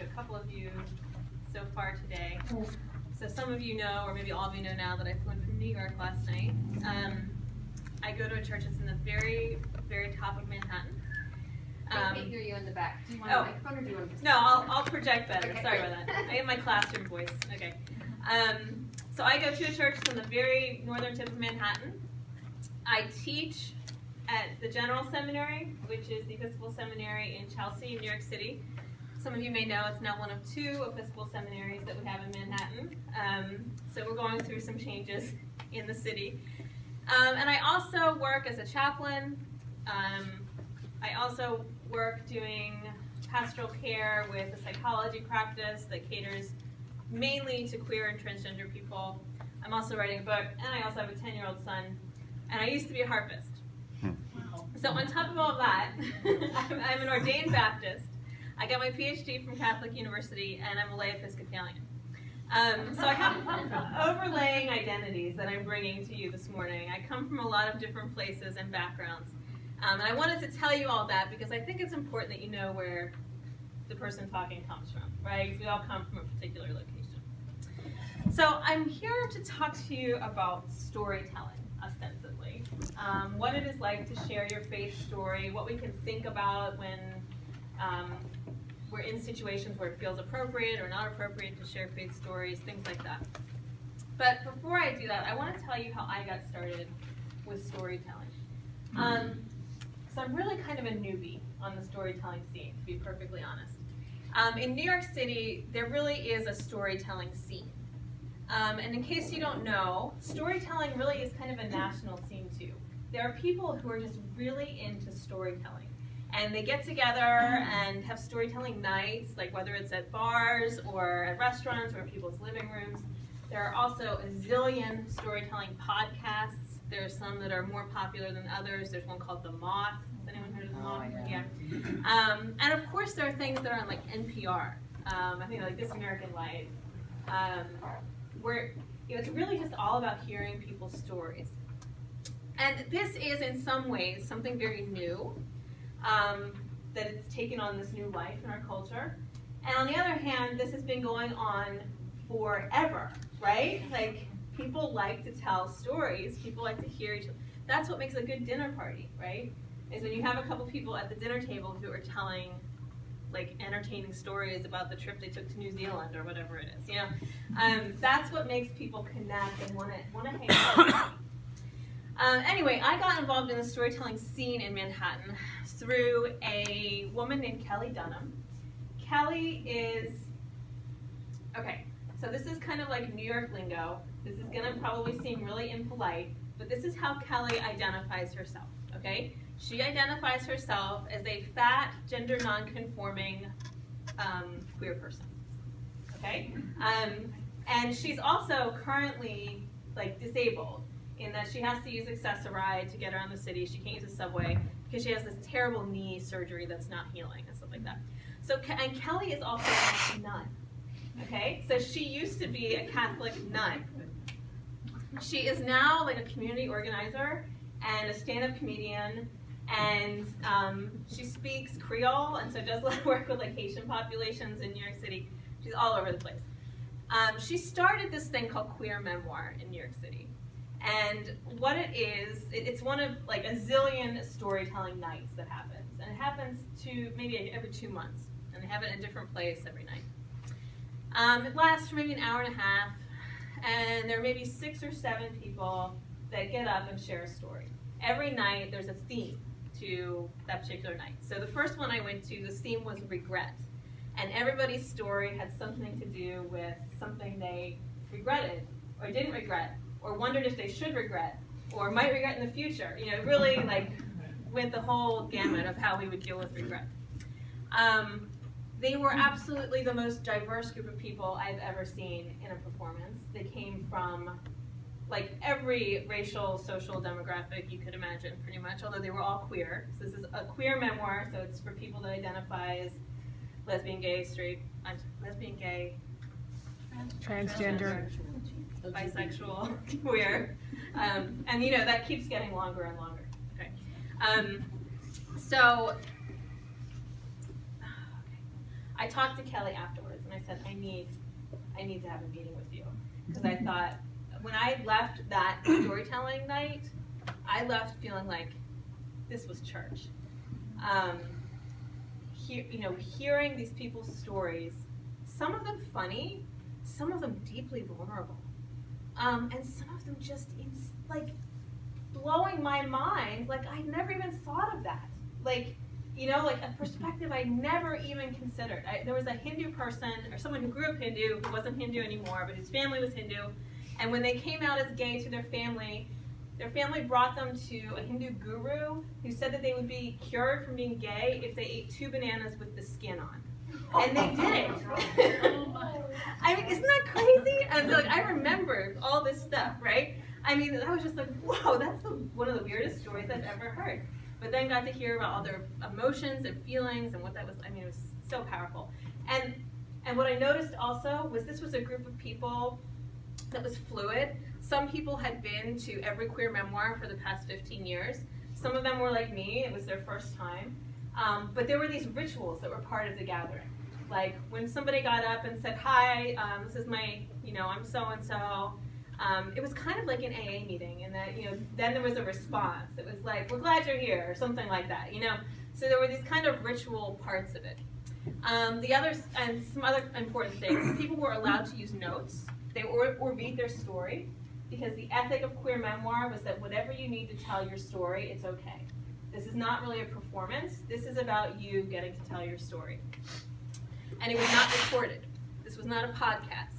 to a couple of you so far today. So some of you know, or maybe all of you know now, that I flew in from New York last night. I go to a church that's in the very, very top of Manhattan. I can't hear you in the back. Do you want a microphone or do you want to? No, I'll project better. Okay. Sorry about that. I have my classroom voice. Okay. So I go to a church that's on the very northern tip of Manhattan. I teach at the General Seminary, which is the Episcopal Seminary in Chelsea, New York City. Some of you may know it's now one of 2 Episcopal seminaries that we have in Manhattan. So we're going through some changes in the city. And I also work as a chaplain. I also work doing pastoral care with a psychology practice that caters mainly to queer and transgender people. I'm also writing a book, and I also have a 10-year-old son, and I used to be a harpist. Wow. So on top of all that, I'm an ordained Baptist. I got my PhD from Catholic University, and I'm a lay Episcopalian. So I have overlaying identities that I'm bringing to you this morning. I come from a lot of different places and backgrounds. And I wanted to tell you all that because I think it's important that you know where the person talking comes from, right? We all come from a particular location. So I'm here to talk to you about storytelling, ostensibly. What it is like to share your faith story, what we can think about when we're in situations where it feels appropriate or not appropriate to share faith stories, things like that. But before I do that, I want to tell you how I got started with storytelling. So I'm really kind of a newbie on the storytelling scene, to be perfectly honest. In New York City, there really is a storytelling scene. And in case you don't know, storytelling really is kind of a national scene too. There are people who are just really into storytelling. And they get together and have storytelling nights, like whether it's at bars or at restaurants or in people's living rooms. There are also a zillion storytelling podcasts. There are some that are more popular than others. There's one called The Moth. Has anyone heard of The Moth? Yeah. And of course there are things that are on like NPR. I think like This American Life. Where it's really just all about hearing people's stories. And this is in some ways something very new. That it's taken on this new life in our culture. And on the other hand, this has been going on forever, right? Like, people like to tell stories. People like to hear each other. That's what makes a good dinner party, right? Is when you have a couple people at the dinner table who are telling, like, entertaining stories about the trip they took to New Zealand or whatever it is, you know? That's what makes people connect and want to hang out. Anyway, I got involved in the storytelling scene in Manhattan through a woman named Kelly Dunham. Kelly is, okay, so this is kind of like New York lingo. This is going to probably seem really impolite, but this is how Kelly identifies herself, okay? She identifies herself as a fat, gender non-conforming queer person, okay? And she's also currently, like, disabled, in that she has to use Access-a-Ride to get around the city. She can't use a subway because she has this terrible knee surgery that's not healing and stuff like that. So, and Kelly is also a nun, okay? So she used to be a Catholic nun. She is now like a community organizer and a stand-up comedian, and she speaks Creole, and so does a lot of work with like Haitian populations in New York City. She's all over the place. She started this thing called Queer Memoir in New York City. And what it is, it's one of like a zillion storytelling nights that happens. And it happens maybe every 2 months. And they have it in a different place every night. It lasts for maybe an hour and a half. And there are maybe 6 or 7 people that get up and share a story. Every night there's a theme to that particular night. So the first one I went to, the theme was regret. And everybody's story had something to do with something they regretted or didn't regret, or wondered if they should regret, or might regret in the future. You know, really like went the whole gamut of how we would deal with regret. They were absolutely the most diverse group of people I've ever seen in a performance. They came from like every racial, social demographic you could imagine, pretty much, although they were all queer. So this is a queer memoir, so it's for people that identify as lesbian, gay, straight, lesbian, gay, transgender, bisexual, queer, and you know that keeps getting longer and longer. Okay, so I talked to Kelly afterwards, and I said, I need to have a meeting with you. Because I thought, when I left that storytelling night, I left feeling like this was church. Hearing these people's stories, some of them funny, some of them deeply vulnerable, and some of them just blowing my mind. Like, I never even thought of that. Like a perspective I never even considered. There was a Hindu person, or someone who grew up Hindu, who wasn't Hindu anymore, but his family was Hindu. And when they came out as gay to their family brought them to a Hindu guru who said that they would be cured from being gay if they ate 2 bananas with the skin on. And they did it. I mean, isn't that crazy? And so, I remembered all this stuff, right? I mean, I was just like, whoa, that's one of the weirdest stories I've ever heard. But then got to hear about all their emotions and feelings and what that was. I mean, it was so powerful. And what I noticed also was this was a group of people that was fluid. Some people had been to every queer memoir for the past 15 years. Some of them were like me. It was their first time. But there were these rituals that were part of the gathering. Like when somebody got up and said, hi, this is my, I'm so-and-so. It was kind of like an AA meeting, and that, then there was a response. It was like, we're glad you're here, or something like that, So there were these kind of ritual parts of it. Some other important things. People were allowed to use notes, or read their story, because the ethic of queer memoir was that whatever you need to tell your story, it's okay. This is not really a performance. This is about you getting to tell your story. And it was not recorded. This was not a podcast.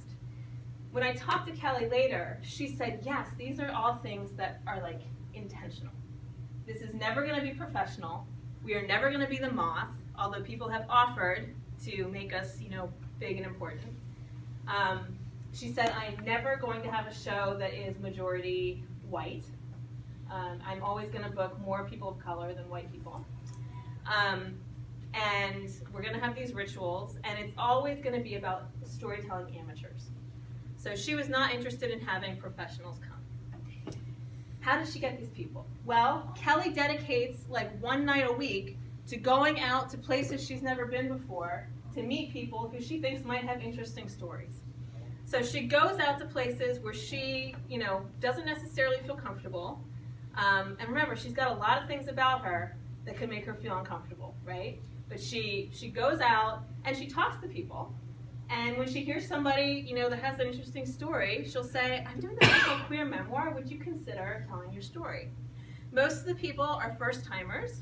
When I talked to Kelly later, she said, yes, these are all things that are intentional. This is never going to be professional. We are never going to be the Moth, although people have offered to make us, big and important. She said, I'm never going to have a show that is majority white. I'm always going to book more people of color than white people. And we're going to have these rituals, and it's always going to be about storytelling amateurs. So she was not interested in having professionals come. How does she get these people? Well, Kelly dedicates one night a week to going out to places she's never been before to meet people who she thinks might have interesting stories. So she goes out to places where she, doesn't necessarily feel comfortable. And remember, she's got a lot of things about her that could make her feel uncomfortable, right? But she goes out and she talks to people. And when she hears somebody, that has an interesting story, she'll say, I'm doing this queer memoir. Would you consider telling your story? Most of the people are first-timers,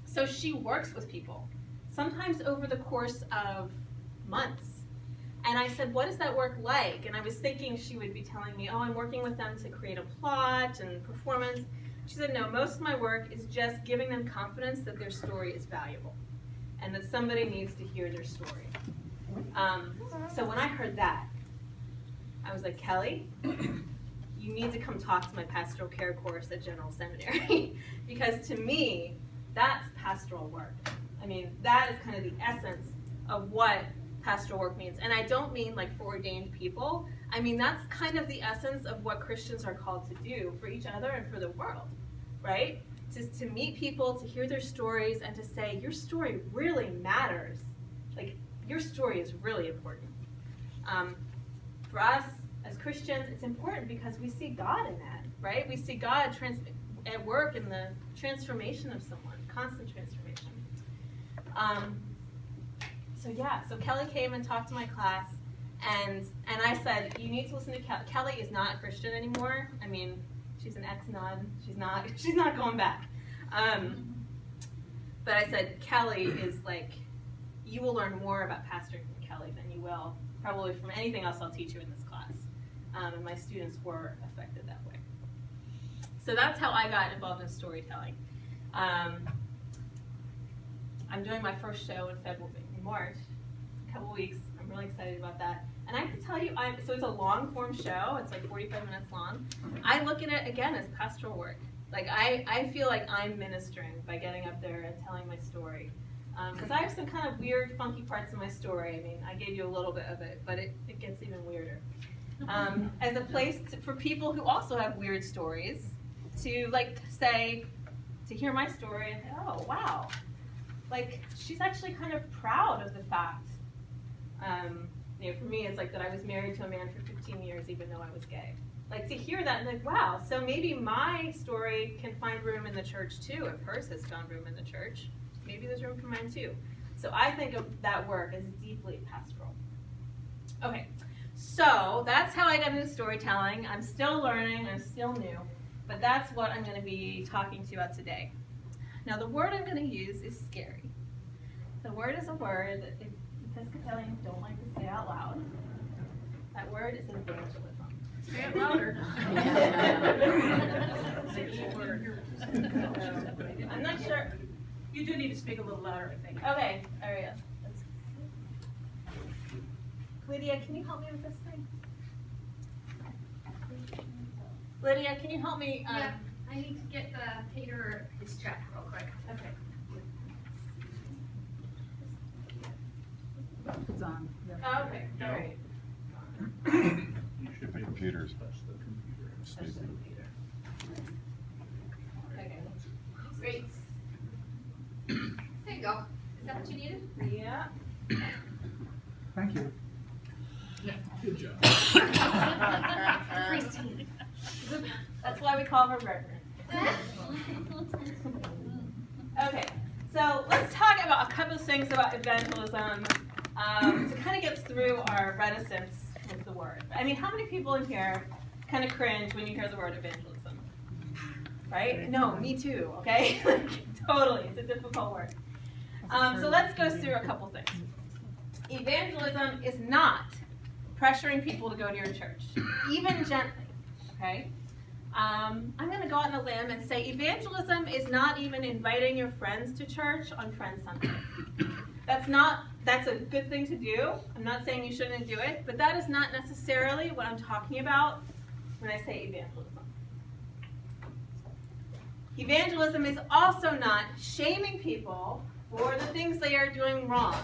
so she works with people, sometimes over the course of months. And I said, what is that work like? And I was thinking she would be telling me, I'm working with them to create a plot and performance. She said, no, most of my work is just giving them confidence that their story is valuable and that somebody needs to hear their story. So when I heard that, I was like, Kelly, you need to come talk to my pastoral care course at General Seminary. Because to me, that's pastoral work. I mean, that is kind of the essence of what pastoral work means. And I don't mean for ordained people. I mean, that's kind of the essence of what Christians are called to do for each other and for the world, right? To meet people, to hear their stories, and to say, your story really matters. Your story is really important. For us, as Christians, it's important because we see God in that, right? We see God at work in the transformation of someone, constant transformation. So Kelly came and talked to my class, and I said, you need to listen to Kelly. Kelly is not a Christian anymore. I mean, she's an ex-nun. She's not going back. But I said, Kelly is you will learn more about pastoring from Kelly than you will probably from anything else I'll teach you in this class. And my students were affected that way. So that's how I got involved in storytelling. I'm doing my first show in March, a couple weeks. I'm really excited about that. And I have to tell you, so it's a long form show. It's 45 minutes long. I look at it again as pastoral work. I feel like I'm ministering by getting up there and telling my story. Because I have some kind of weird, funky parts in my story. I mean, I gave you a little bit of it, but it gets even weirder. As a place for people who also have weird stories to to hear my story and say, oh, wow. She's actually kind of proud of the fact For me, it's like that I was married to a man for 15 years even though I was gay. Like, to hear that and like, wow, so maybe my story can find room in the church too. If hers has found room in the church, maybe there's room for mine too. So I think of that work as deeply pastoral. Okay, so that's how I got into storytelling. I'm still learning, I'm still new, but that's what I'm going to be talking to you about today. Now, the word I'm going to use is scary. The word is a word that Episcopalians don't like to say out loud. That word is evangelism. Say it louder. I'm not sure. You do need to speak a little louder, I think. Okay, Aria. Lydia, can you help me with this thing? Lydia, can you help me? Yeah, I need to get the caterer his check real quick. Okay. It's on. Oh, okay, all right. The computer's stupid. Okay. Great. There you go. Is that what you needed? Yeah. Thank you. Good job. That's why we call her Reverend. Okay, so let's talk about a couple of things about evangelism to kind of get through our reticence with the word. I mean, how many people in here kind of cringe when you hear the word evangelism? Right? No, me too, okay? Totally, it's a difficult word. So let's go through a couple things. Evangelism is not pressuring people to go to your church, even gently, okay? I'm going to go out on a limb and say evangelism is not even inviting your friends to church on Friend Sunday. That's a good thing to do. I'm not saying you shouldn't do it, but that is not necessarily what I'm talking about when I say evangelism. Evangelism is also not shaming people for the things they are doing wrong,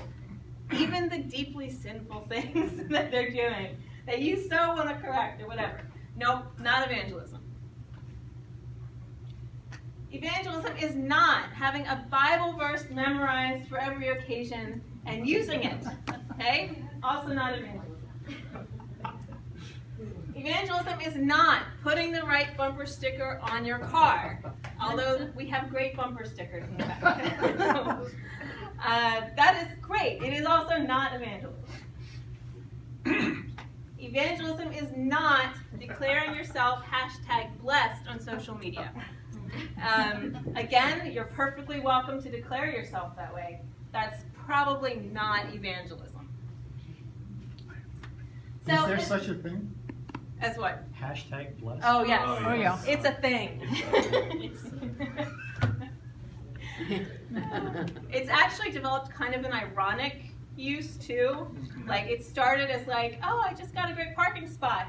even the deeply sinful things that they're doing that you so want to correct or whatever. Nope, not evangelism. Evangelism is not having a Bible verse memorized for every occasion and using it. Okay? Also not evangelism. Evangelism is not putting the right bumper sticker on your car, although we have great bumper stickers in the back. That is great. It is also not evangelism. Evangelism is not declaring yourself #blessed on social media. Again, you're perfectly welcome to declare yourself that way. That's probably not evangelism. So, Is there such a thing? As what? #blessed? Oh, yes. Oh, yeah. It's a thing. It's actually developed kind of an ironic use too. Like, it started as like, oh, I just got a great parking spot,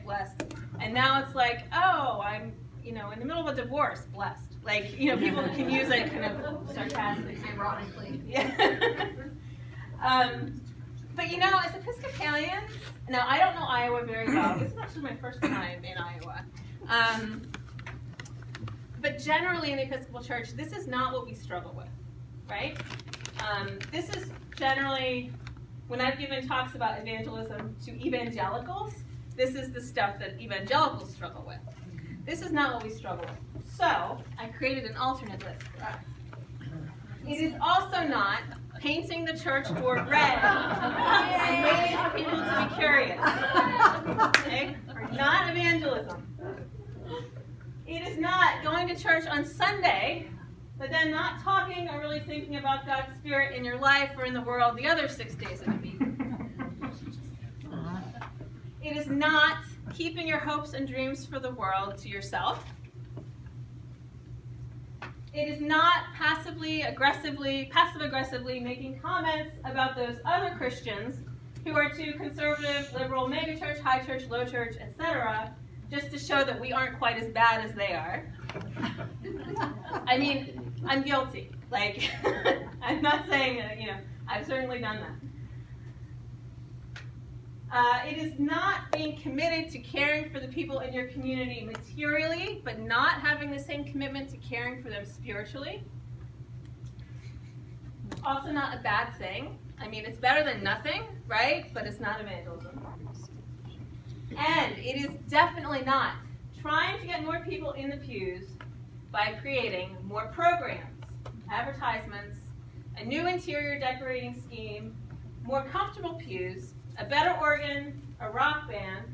#blessed. And now it's like, oh, I'm, in the middle of a divorce, blessed. Like, people can use it kind of sarcastically. Ironically. Yeah. But as Episcopalians, now I don't know Iowa very well. This is actually my first time in Iowa. But generally in the Episcopal Church, this is not what we struggle with, right? This is generally, when I've given talks about evangelism to evangelicals, this is the stuff that evangelicals struggle with. This is not what we struggle with. So, I created an alternate list for us. It is also not painting the church door red and waiting for people to be curious. Okay? Not evangelism. It is not going to church on Sunday, but then not talking or really thinking about God's Spirit in your life or in the world the other 6 days of the week. It is not keeping your hopes and dreams for the world to yourself. It is not passive-aggressively making comments about those other Christians who are too conservative, liberal, megachurch, high church, low church, etc., just to show that we aren't quite as bad as they are. I mean, I'm guilty. Like, I'm not saying that, I've certainly done that. It is not being committed to caring for the people in your community materially, but not having the same commitment to caring for them spiritually. Also not a bad thing. I mean, it's better than nothing, right? But it's not evangelism. And it is definitely not trying to get more people in the pews by creating more programs, advertisements, a new interior decorating scheme, more comfortable pews, a better organ, a rock band,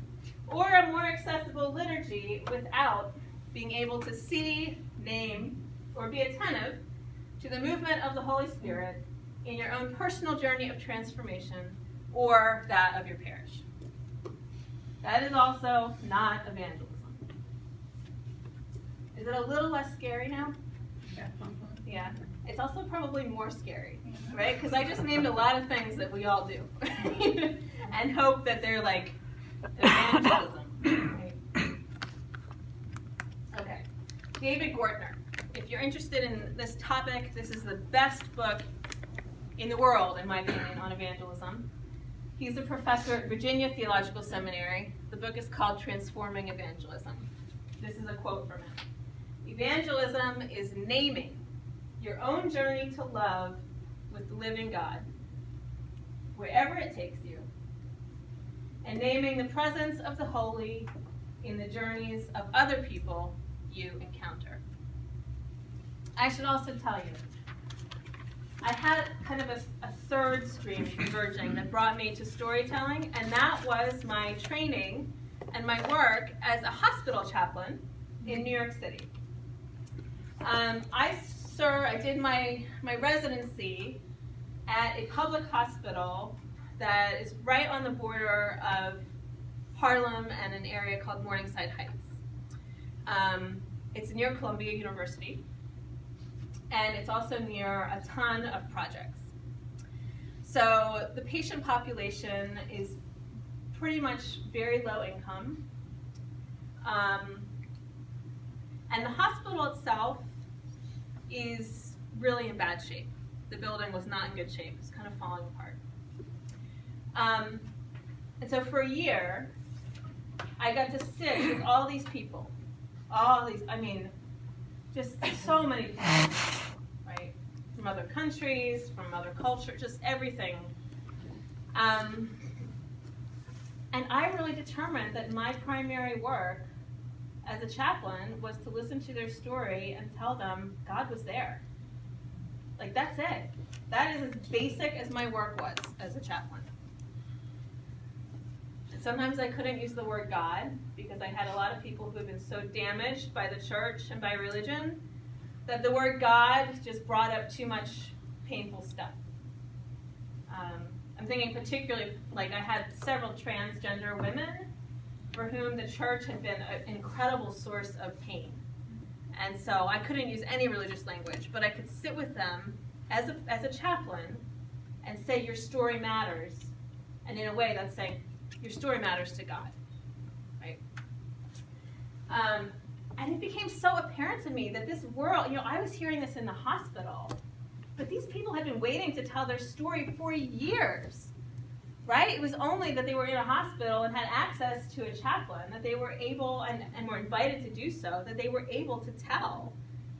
or a more accessible liturgy without being able to see, name, or be attentive to the movement of the Holy Spirit in your own personal journey of transformation or that of your parish. That is also not evangelism. Is it a little less scary now? Yeah. It's also probably more scary, right? Because I just named a lot of things that we all do and hope that they're like evangelism. Right? Okay. David Gortner. If you're interested in this topic, this is the best book in the world, in my opinion, on evangelism. He's a professor at Virginia Theological Seminary. The book is called Transforming Evangelism. This is a quote from him. Evangelism is naming your own journey to love with the living God, wherever it takes you, and naming the presence of the holy in the journeys of other people you encounter. I should also tell you, I had kind of a third stream converging that brought me to storytelling, and that was my training and my work as a hospital chaplain in New York City. I did my residency at a public hospital that is right on the border of Harlem and an area called Morningside Heights. It's near Columbia University, and it's also near a ton of projects. So the patient population is pretty much very low income. And the hospital itself is really in bad shape. The building was not in good shape. It's kind of falling apart. And so for a year, I got to sit with all these people. Just so many people, right? From other countries, from other cultures, just everything. And I really determined that my primary work as a chaplain was to listen to their story and tell them God was there. Like, that's it. That is as basic as my work was as a chaplain. Sometimes I couldn't use the word God because I had a lot of people who had been so damaged by the church and by religion that the word God just brought up too much painful stuff. I'm thinking particularly, like, I had several transgender women for whom the church had been an incredible source of pain. And so I couldn't use any religious language, but I could sit with them as a chaplain and say, your story matters. And in a way, that's saying, your story matters to God, right? And it became so apparent to me that this world, I was hearing this in the hospital, but these people had been waiting to tell their story for years, right? It was only that they were in a hospital and had access to a chaplain, that they were able, and were invited to do so, that they were able to tell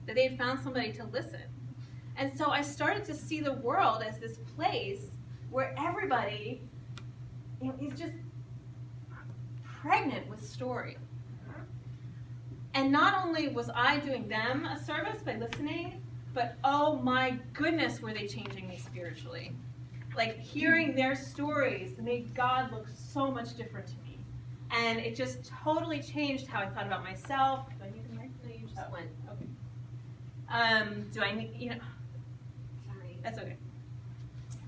that they had found somebody to listen. And so I started to see the world as this place where everybody is just pregnant with story. And not only was I doing them a service by listening, but oh my goodness, were they changing me spiritually. Like, hearing their stories made God look so much different to me. And it just totally changed how I thought about myself. Do I need the mic? No, you just went. Okay. Do I need, Sorry. That's okay.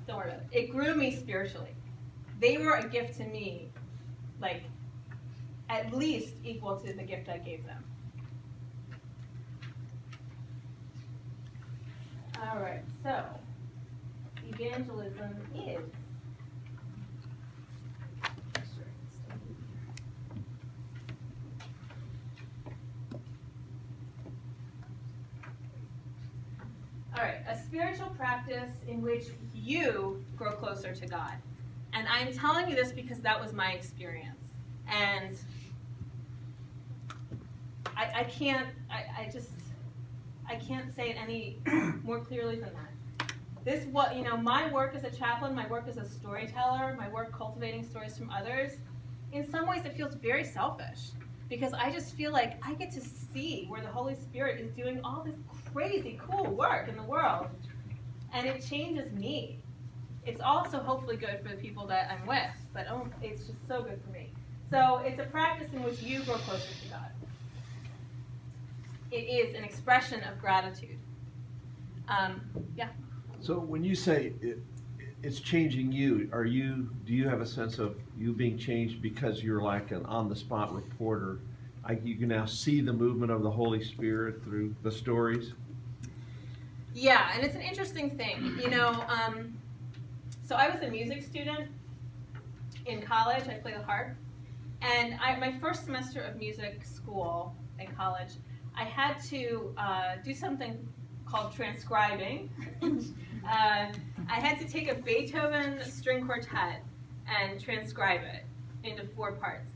Don't worry about it. It grew me spiritually. They were a gift to me, like, at least equal to the gift I gave them. All right, so evangelism is a spiritual practice in which you grow closer to God. And I'm telling you this because that was my experience. And I can't say it any more clearly than that. My work as a chaplain, my work as a storyteller, my work cultivating stories from others, in some ways it feels very selfish because I just feel like I get to see where the Holy Spirit is doing all this crazy cool work in the world, and it changes me. It's also hopefully good for the people that I'm with, but it's just so good for me. So it's a practice in which you grow closer to God. It is an expression of gratitude. Yeah. So when you say it's changing you, do you have a sense of you being changed because you're like an on-the-spot reporter? You can now see the movement of the Holy Spirit through the stories? Yeah, and it's an interesting thing. So I was a music student in college. I played the harp. And my first semester of music school in college, I had to do something called transcribing. I had to take a Beethoven string quartet and transcribe it into 4 parts.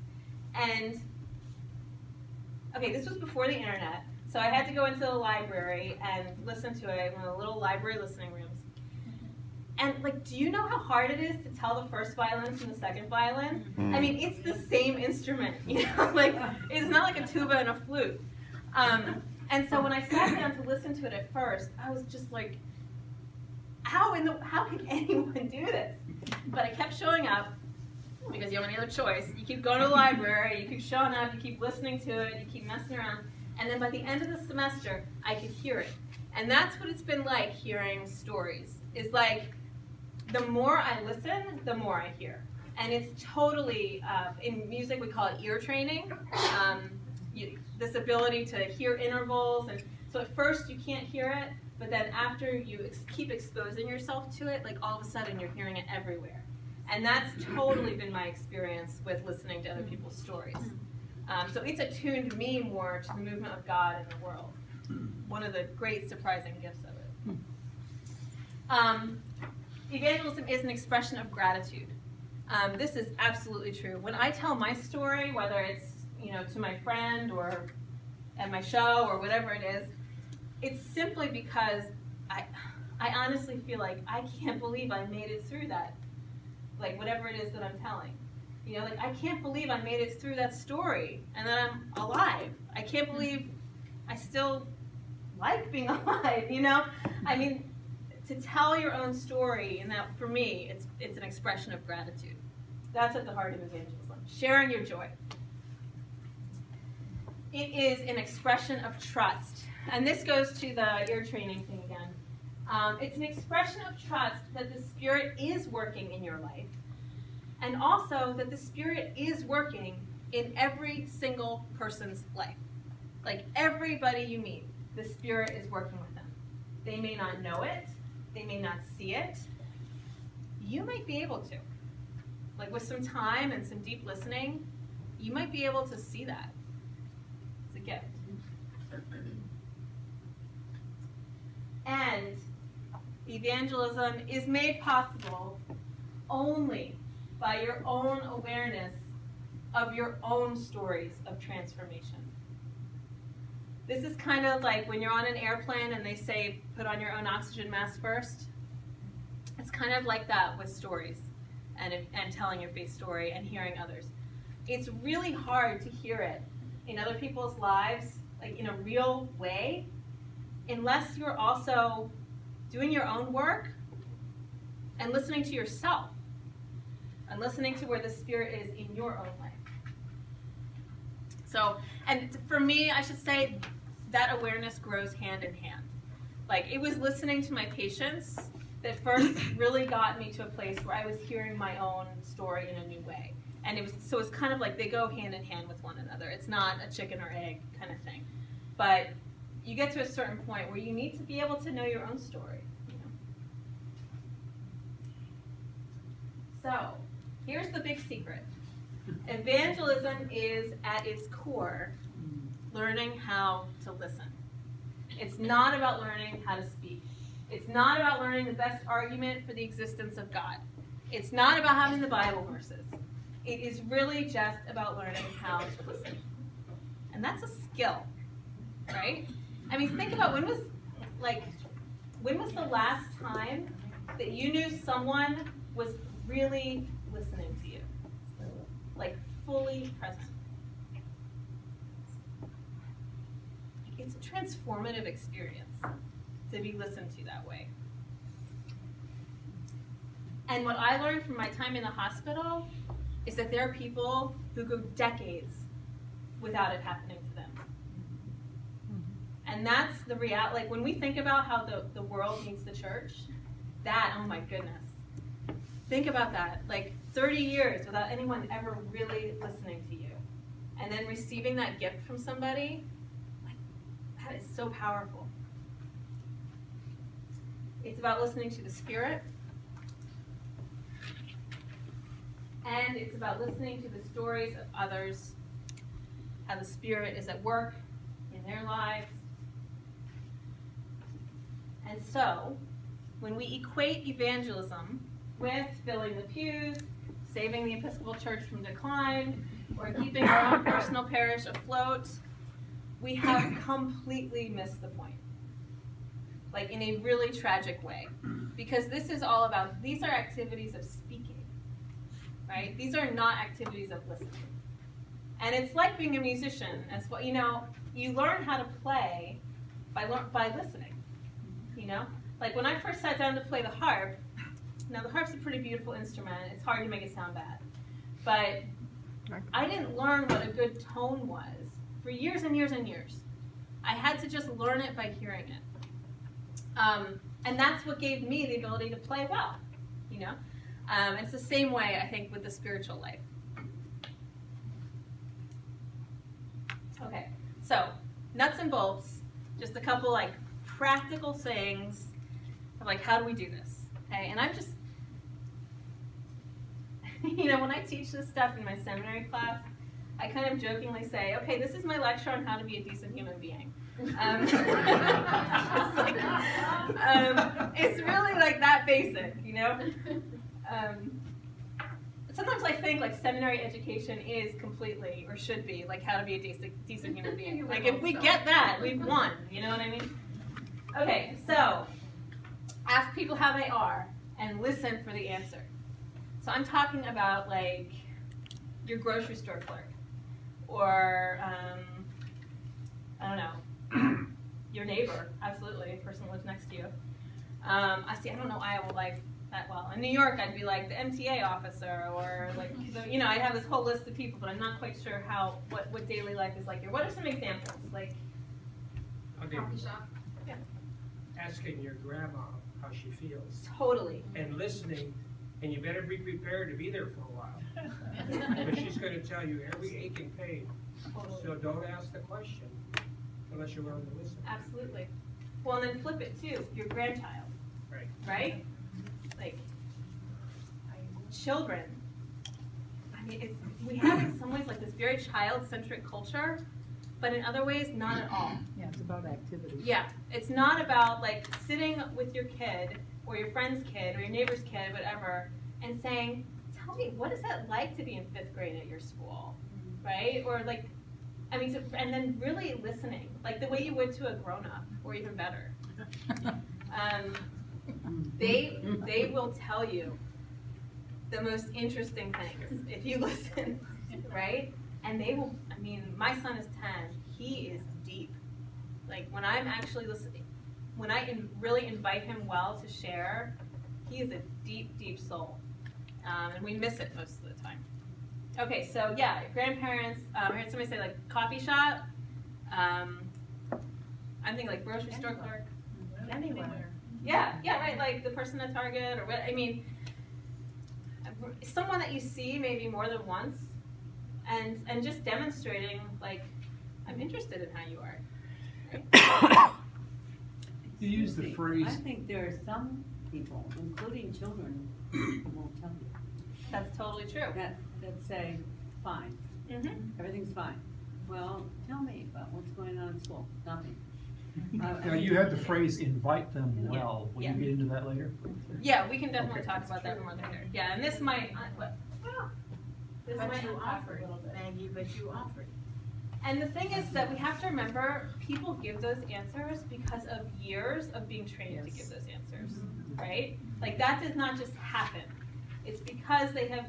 And, okay, this was before the internet, so I had to go into the library and listen to it in one of the little library listening rooms. And, do you know how hard it is to tell the first violin from the second violin? I mean, it's the same instrument, it's not like a tuba and a flute. And so when I sat down to listen to it at first, I was just like, how can anyone do this? But I kept showing up because you don't have any other choice. You keep going to the library, you keep showing up, you keep listening to it, you keep messing around. And then by the end of the semester, I could hear it. And that's what it's been like hearing stories. It's like, the more I listen, the more I hear. And it's totally, in music we call it ear training, this ability to hear intervals. And so at first you can't hear it, but then after you keep exposing yourself to it, all of a sudden you're hearing it everywhere. And that's totally been my experience with listening to other people's stories. So it's attuned me more to the movement of God in the world. One of the great surprising gifts of it. Evangelism is an expression of gratitude. This is absolutely true. When I tell my story, whether it's to my friend or at my show or whatever it is, it's simply because I honestly feel like I can't believe I made it through that. Whatever it is that I'm telling. I can't believe I made it through that story and that I'm alive. I can't believe I still like being alive, I mean, to tell your own story, and that for me, it's an expression of gratitude. That's at the heart of evangelism. Sharing your joy. It is an expression of trust. And this goes to the ear training thing again. It's an expression of trust that the Spirit is working in your life, and also that the Spirit is working in every single person's life. Everybody you meet, the Spirit is working with them. They may not know it. They may not see it. You might be able to. With some time and some deep listening, you might be able to see that. It's a gift. And evangelism is made possible only by your own awareness of your own stories of transformation. This is kind of like when you're on an airplane and they say, put on your own oxygen mask first. It's kind of like that with stories and telling your faith story and hearing others. It's really hard to hear it in other people's lives, in a real way, unless you're also doing your own work and listening to yourself and listening to where the Spirit is in your own life. So, and for me, I should say that awareness grows hand in hand. It was listening to my patients that first really got me to a place where I was hearing my own story in a new way. And it's kind of like they go hand in hand with one another. It's not a chicken or egg kind of thing. But you get to a certain point where you need to be able to know your own story. So, here's the big secret. Evangelism is, at its core, learning how to listen. It's not about learning how to speak. It's not about learning the best argument for the existence of God. It's not about having the Bible verses. It is really just about learning how to listen. And that's a skill, right? I mean, think about when was, when was the last time that you knew someone was really listening to you? Like fully present. It's a transformative experience to be listened to that way. And what I learned from my time in the hospital is that there are people who go decades without it happening to them. And that's the reality. Like when we think about how the world needs the church, that, oh my goodness. Think about that. Like 30 years without anyone ever really listening to you. And then receiving that gift from somebody, like, that is so powerful. It's about listening to the Spirit. And it's about listening to the stories of others, how the Spirit is at work in their lives. And so, when we equate evangelism with filling the pews, saving the Episcopal Church from decline, or keeping our own personal parish afloat, we have completely missed the point. Like in a really tragic way. Because this is all about, these are activities of speaking. Right? These are not activities of listening. And it's like being a musician. As well, you know, you learn how to play by listening. You know? Like when I first sat down to play the harp, now the harp's a pretty beautiful instrument. It's hard to make it sound bad. But I didn't learn what a good tone was for years and years and years. I had to just learn it by hearing it. And that's what gave me the ability to play well, you know? It's the same way, I think, with the spiritual life. Okay, so nuts and bolts, just a couple like practical things of like, how do we do this? Okay, and I'm just, you know, when I teach this stuff in my seminary class, I kind of jokingly say, okay, this is my lecture on how to be a decent human being. It's really like that basic, you know? Sometimes I think like seminary education is completely, or should be, like how to be a decent human being. Like if we get that, we've won, you know what I mean? Okay, so ask people how they are and listen for the answer. So I'm talking about like your grocery store clerk or, I don't know, your neighbor, absolutely, the person who lives next to you. I don't know Iowa life that well. In New York, I'd be like the MTA officer, or like, you know, I'd have this whole list of people, but I'm not quite sure what daily life is like here. What are some examples? Like, I'll give Coffee you shop. Yeah. asking your grandma how she feels Totally. and listening, and you better be prepared to be there for a while. Because she's going to tell you every ache and pain. Totally. So don't ask the question unless you're willing to listen. Absolutely. Well, and then flip it too, your grandchild. Right. Right? Like, children. I mean, we have in some ways like this very child-centric culture, but in other ways, not at all. Yeah, it's about activity. Yeah, it's not about like sitting with your kid or your friend's kid or your neighbor's kid, whatever, and saying, tell me, what is that like to be in 5th grade at your school, right? Or like, I mean, and then really listening, like the way you would to a grown-up, or even better. They will tell you the most interesting things if you listen, right? And they will, I mean, my son is 10, he is deep. Like when I'm actually listening, when I really invite him well to share, he is a deep, deep soul. And we miss it most of the time. Okay, so yeah, grandparents, I heard somebody say like coffee shop. I'm thinking like grocery store clerk. Anywhere. Yeah, right, like the person at Target or what, I mean, someone that you see maybe more than once and just demonstrating like, I'm interested in how you are. You use the phrase, I think there are some people, including children, who won't tell you. That's totally true. That say, fine, Mm-hmm. everything's fine. Well, tell me about what's going on in school. Nothing. now you had the phrase invite them well. Will Yeah. you get into that later? Yeah, we can definitely Okay. talk about that more later. Yeah, and this might, this But might you unpack offered, a little bit. Maggie, but you offered. And the thing is that we have to remember, people give those answers because of years of being trained to give those answers, right? Like, that does not just happen. It's because they have,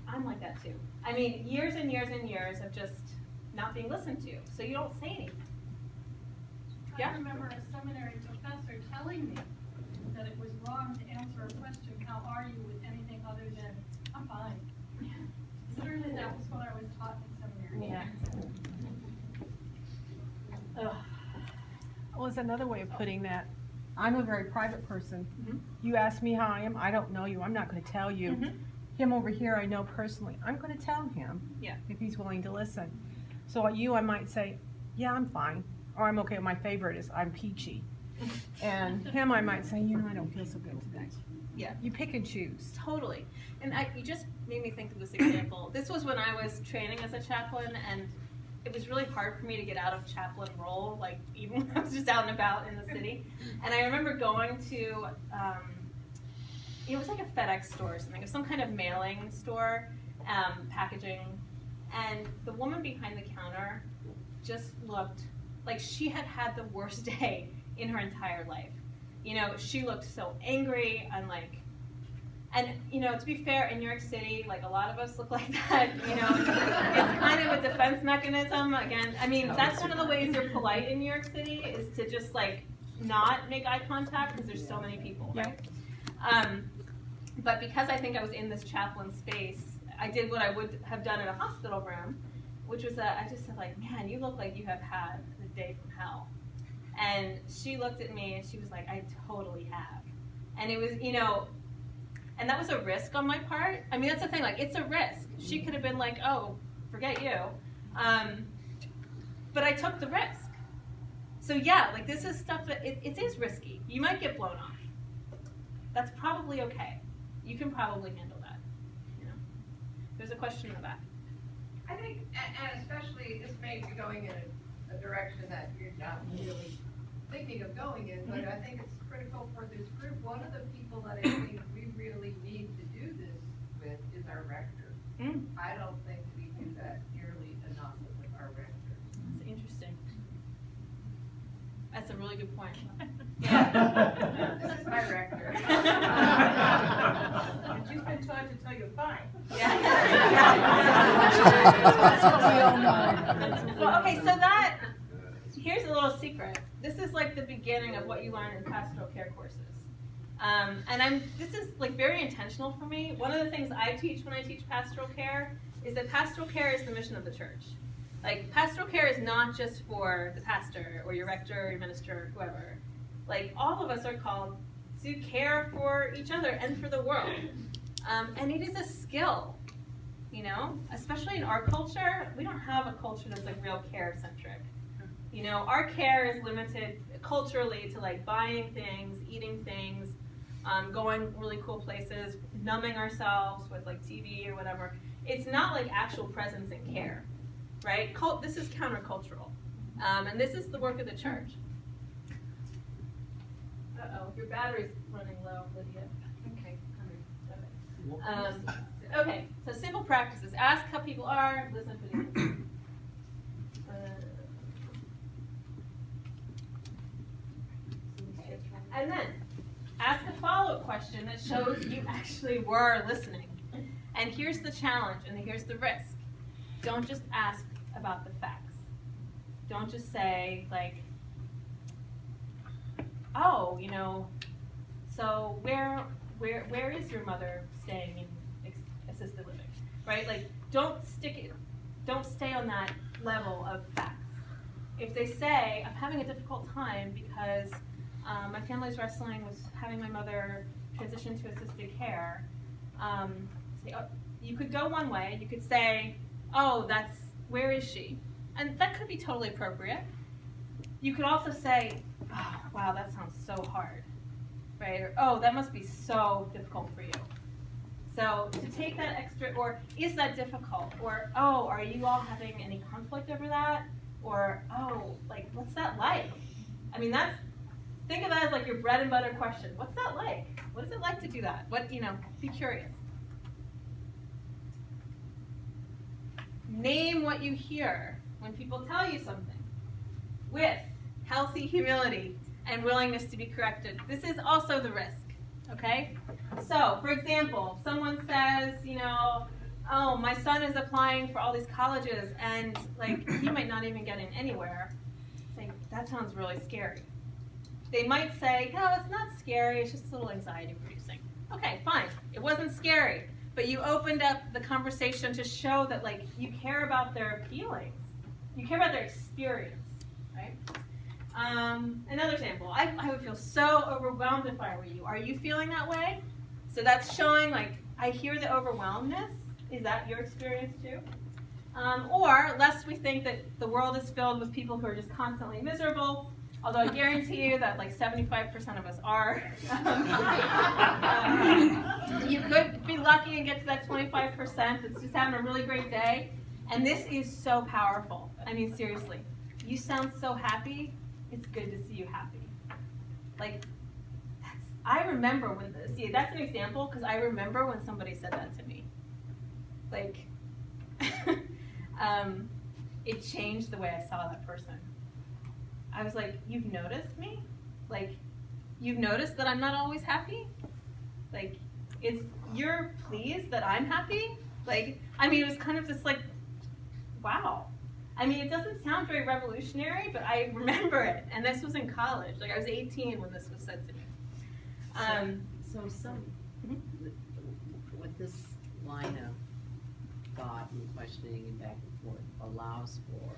I'm like that too. I mean, years and years and years of just not being listened to, so you don't say anything. Yeah? I remember a seminary professor telling me that it was wrong to answer a question, how are you, with anything other than, I'm fine. Literally, that was what I was taught in seminary. Yeah. Ugh. Well, it's another way of putting that. I'm a very private person. Mhm. You ask me how I am, I don't know you, I'm not gonna tell you. Mhm. Him over here, I know personally, I'm gonna tell him. Yeah. If he's willing to listen. So at you, I might say, yeah, I'm fine, or I'm okay, my favorite is I'm peachy. And him, I might say, you know, I don't feel so good today. Yeah. You pick and choose. Totally. And you just made me think of this example. This was when I was training as a chaplain, and it was really hard for me to get out of chaplain role, like even when I was just out and about in the city. And I remember going to, it was like a FedEx store or something, it was some kind of mailing store, packaging, and the woman behind the counter just looked like she had had the worst day in her entire life. You know, she looked so angry and like, and you know, to be fair, in New York City, like a lot of us look like that, you know, it's kind of a defense mechanism. Again, I mean, that's one of the ways you're polite in New York City, is to just like not make eye contact because there's so many people, right? But because I think I was in this chaplain space, I did what I would have done in a hospital room, which was I just said like, man, you look like you have had a day from hell. And she looked at me and she was like, I totally have. And it was, you know, and that was a risk on my part. I mean, that's the thing, like, it's a risk. She could have been like, oh, forget you. But I took the risk. So yeah, like, this is stuff that, it is risky. You might get blown off. That's probably okay. You can probably handle that, you know. There's a question in the back. I think, and especially, this may be going in a direction that you're not really thinking of going in, but I think it's critical for this group. One of the people that I think we really need to do this with is our rector. I don't think we do that nearly enough with our rector. That's interesting. That's a really good point. This is my rector. And she's been taught to tell you fine. That's what we all know. Well, okay, so that, here's a little secret. This is like the beginning of what you learn in pastoral care courses. And this is like very intentional for me. One of the things I teach when I teach pastoral care is that pastoral care is the mission of the church. Like, pastoral care is not just for the pastor or your rector or your minister or whoever. Like, all of us are called to care for each other and for the world. And it is a skill, you know, especially in our culture. We don't have a culture that's like real care-centric. You know, our care is limited culturally to like buying things, eating things, going really cool places, numbing ourselves with like TV or whatever. It's not like actual presence and care, right? This is countercultural. And this is the work of the church. Uh-oh, your battery's running low, Lydia. Okay, okay, so simple practices. Ask how people are, listen for the answer. And then ask a follow-up question that shows you actually were listening. And here's the challenge, and here's the risk. Don't just ask about the facts. Don't just say, like, oh, you know, so where is your mother staying in assisted living, right? Like, don't stay on that level of facts. If they say, I'm having a difficult time because my family's wrestling with having my mother transition to assisted care, you could go one way. You could say, oh, where is she? And that could be totally appropriate. You could also say, oh, wow, that sounds so hard, right? Or, oh, that must be so difficult for you. So to take that extra, or is that difficult? Or, oh, are you all having any conflict over that? Or, oh, like, what's that like? I mean, think of that as like your bread and butter question. What's that like? What is it like to do that? Be curious. Name what you hear when people tell you something with healthy humility and willingness to be corrected. This is also the risk, okay? So, for example, if someone says, you know, oh, my son is applying for all these colleges and like he might not even get in anywhere. It's like, that sounds really scary. They might say, no, it's not scary, it's just a little anxiety producing. Okay, fine, it wasn't scary, but you opened up the conversation to show that like you care about their feelings, you care about their experience, right? Another example, I would feel so overwhelmed if I were you. Are you feeling that way? So that's showing like, I hear the overwhelmedness. Is that your experience too? Or lest we think that the world is filled with people who are just constantly miserable, although I guarantee you that like 75% of us are. You could be lucky and get to that 25% that's just having a really great day. And this is so powerful. I mean, seriously. You sound so happy. It's good to see you happy. Like, I remember when this, see, that's an example because I remember when somebody said that to me. Like, it changed the way I saw that person. I was like, you've noticed me? Like, you've noticed that I'm not always happy? Like, you're pleased that I'm happy? Like, I mean, it was kind of just like, wow. I mean, it doesn't sound very revolutionary, but I remember it. And this was in college. Like, I was 18 when this was said to me. What this line of thought and questioning and back and forth allows for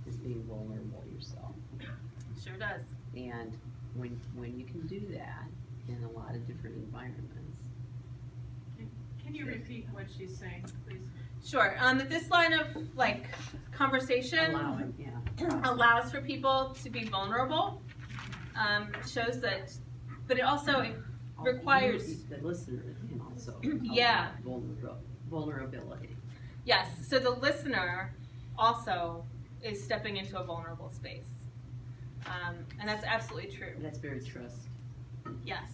is being vulnerable yourself. Sure does. And when you can do that in a lot of different environments. Can you repeat what she's saying, please? Sure. This line of like conversation allows for people to be vulnerable. Shows that, but it also requires the listener can also yeah vulnerability. Yes. So the listener also is stepping into a vulnerable space, and that's absolutely true. That's very trust. Yes.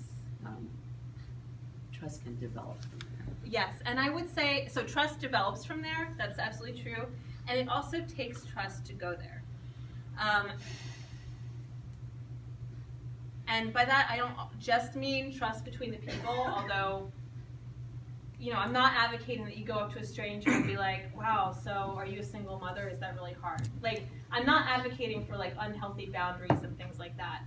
Trust can develop from there. Yes, and I would say, so trust develops from there, that's absolutely true, and it also takes trust to go there. And by that, I don't just mean trust between the people, although, you know, I'm not advocating that you go up to a stranger and be like, wow, so are you a single mother? Is that really hard? Like, I'm not advocating for, like, unhealthy boundaries and things like that.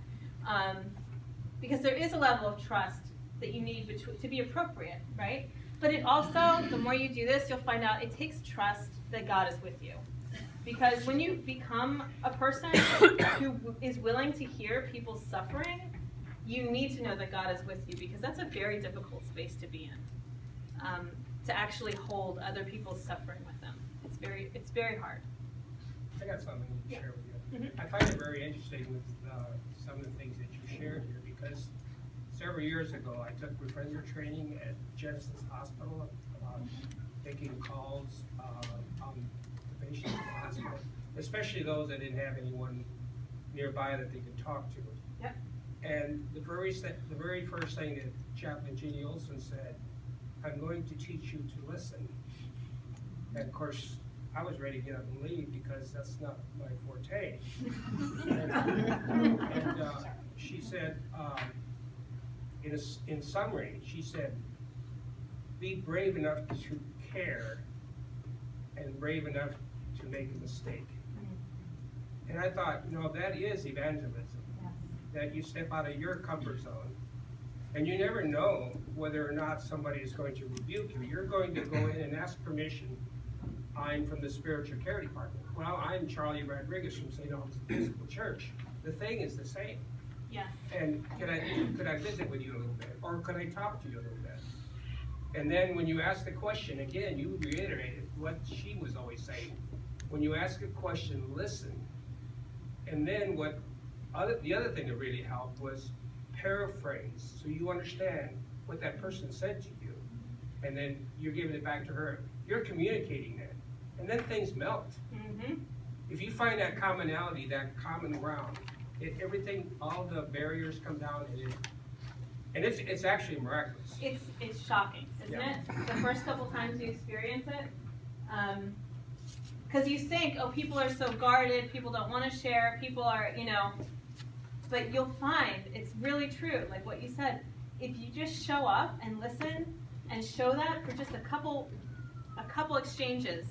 Because there is a level of trust that you need to be appropriate, right? But it also, the more you do this, you'll find out it takes trust that God is with you. Because when you become a person who is willing to hear people's suffering, you need to know that God is with you, because that's a very difficult space to be in. To actually hold other people's suffering with them. It's very hard. I got something to share with you. Mm-hmm. I find it very interesting with some of the things that you shared here, because several years ago I took befriender training at Genesis Hospital about taking calls on the patients in the hospital, especially those that didn't have anyone nearby that they could talk to. Yep. And the very first thing that Chaplain Jeannie Olson said, I'm going to teach you to listen. And of course, I was ready to get up and leave because that's not my forte. and she said, in summary, she said, be brave enough to care and brave enough to make a mistake. And I thought, you know, that is evangelism. Yes. That you step out of your comfort zone. And you never know whether or not somebody is going to rebuke you. You're going to go in and ask permission. I'm from the spiritual care department. Well, I'm Charlie Rodriguez from St. Albans Episcopal Church. The thing is the same. Yes. And could I visit with you a little bit? Or could I talk to you a little bit? And then when you ask the question, again, you reiterated what she was always saying. When you ask a question, listen. And then the other thing that really helped was paraphrase, so you understand what that person said to you, and then you're giving it back to her. You're communicating that, and then things melt. Mm-hmm. If you find that commonality, that common ground, everything, all the barriers come down, and it's actually miraculous. It's shocking, isn't it? The first couple times you experience it, Because you think, oh, people are so guarded, people don't want to share, people are, but you'll find it's really true, like what you said. If you just show up and listen and show that for just a couple exchanges,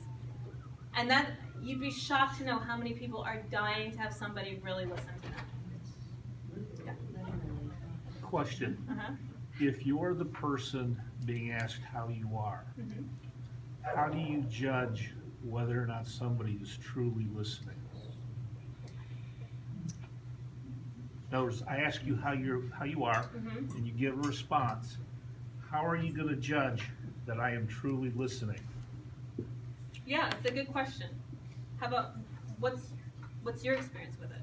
and that you'd be shocked to know how many people are dying to have somebody really listen to them. Question. Uh-huh. If you're the person being asked how you are, Mhm. how do you judge whether or not somebody is truly listening? In other words, I ask you how you are, Mhm. and you give a response. How are you going to judge that I am truly listening? Yeah, it's a good question. How about what's your experience with it?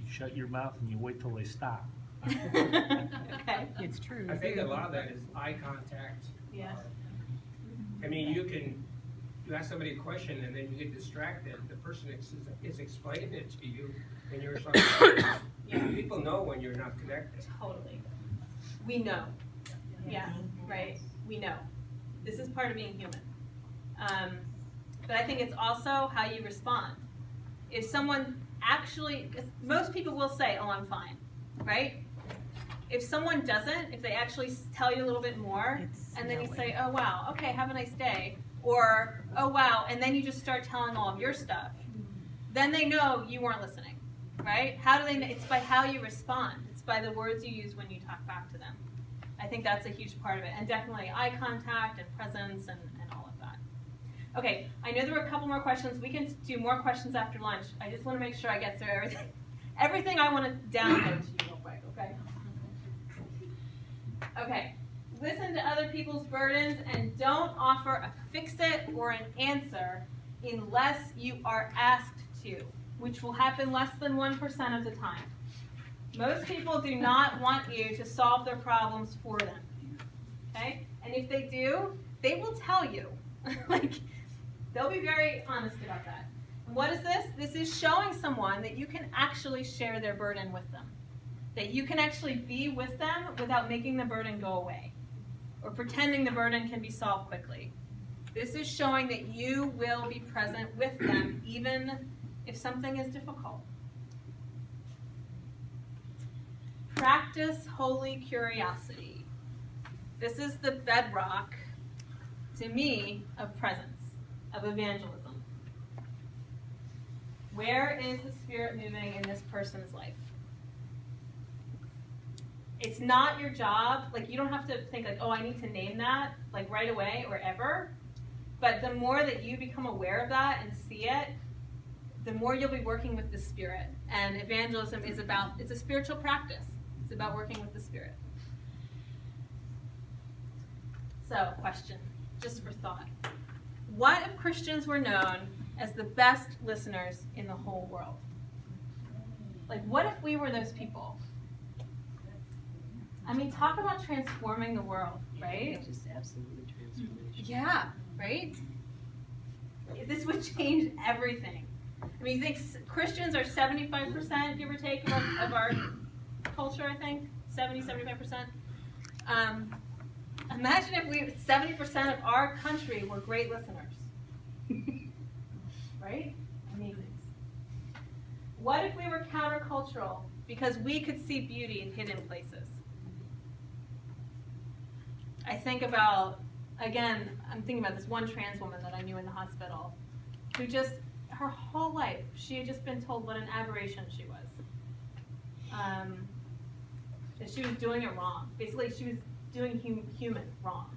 You shut your mouth and you wait till they stop. Okay. It's true. I think a lot of that is eye contact. Yeah. I mean, you ask somebody a question and then you get distracted, the person is explaining it to you, and you're sort of, people know when you're not connected. Totally. We know. Yeah, right. We know. This is part of being human. But I think it's also how you respond. If someone actually, 'cause most people will say, oh, I'm fine, right? If someone doesn't, if they actually tell you a little bit more, and then you say, oh, wow, okay, have a nice day, or, oh, wow, and then you just start telling all of your stuff, then they know you weren't listening, right? How do they know? It's by how you respond. It's by the words you use when you talk back to them. I think that's a huge part of it, and definitely eye contact and presence and all of that. Okay, I know there were a couple more questions. We can do more questions after lunch. I just want to make sure I get through everything I want to download to you real quick, okay? Okay, listen to other people's burdens and don't offer a fix-it or an answer unless you are asked to, which will happen less than 1% of the time. Most people do not want you to solve their problems for them, okay? And if they do, they will tell you. Like, they'll be very honest about that. And what is this? This is showing someone that you can actually share their burden with them. That you can actually be with them without making the burden go away. Or pretending the burden can be solved quickly. This is showing that you will be present with them even if something is difficult. Practice holy curiosity. This is the bedrock, to me, of presence, of evangelism. Where is the Spirit moving in this person's life? It's not your job, like you don't have to think like, oh, I need to name that, like right away or ever. But the more that you become aware of that and see it, the more you'll be working with the Spirit. And evangelism is about, it's a spiritual practice. It's about working with the Spirit. So, question, just for thought. What if Christians were known as the best listeners in the whole world? Like, what if we were those people? I mean, talk about transforming the world, right? It's just absolutely transformation. Yeah, right? This would change everything. I mean, you think Christians are 75%, give or take, of our culture, I think? 75%. Imagine if 70% of our country were great listeners. Right? Amazing. What if we were countercultural because we could see beauty in hidden places? I think about, again, I'm thinking about this one trans woman that I knew in the hospital who just, her whole life, she had just been told what an aberration she was. That she was doing it wrong. Basically, she was doing human wrong.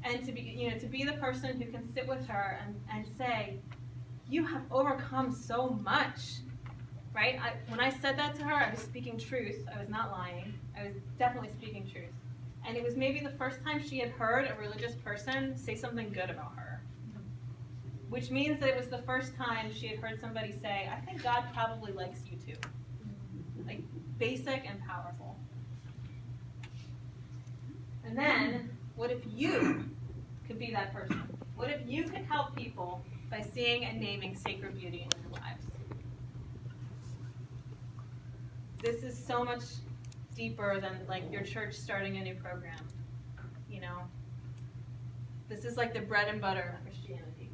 And to be the person who can sit with her and say, you have overcome so much, right? When I said that to her, I was speaking truth. I was not lying. I was definitely speaking truth. And it was maybe the first time she had heard a religious person say something good about her. Which means that it was the first time she had heard somebody say, I think God probably likes you too. Like, basic and powerful. And then, what if you could be that person? What if you could help people by seeing and naming sacred beauty in their lives? This is so much deeper than like your church starting a new program, you know? This is like the bread and butter of Christianity.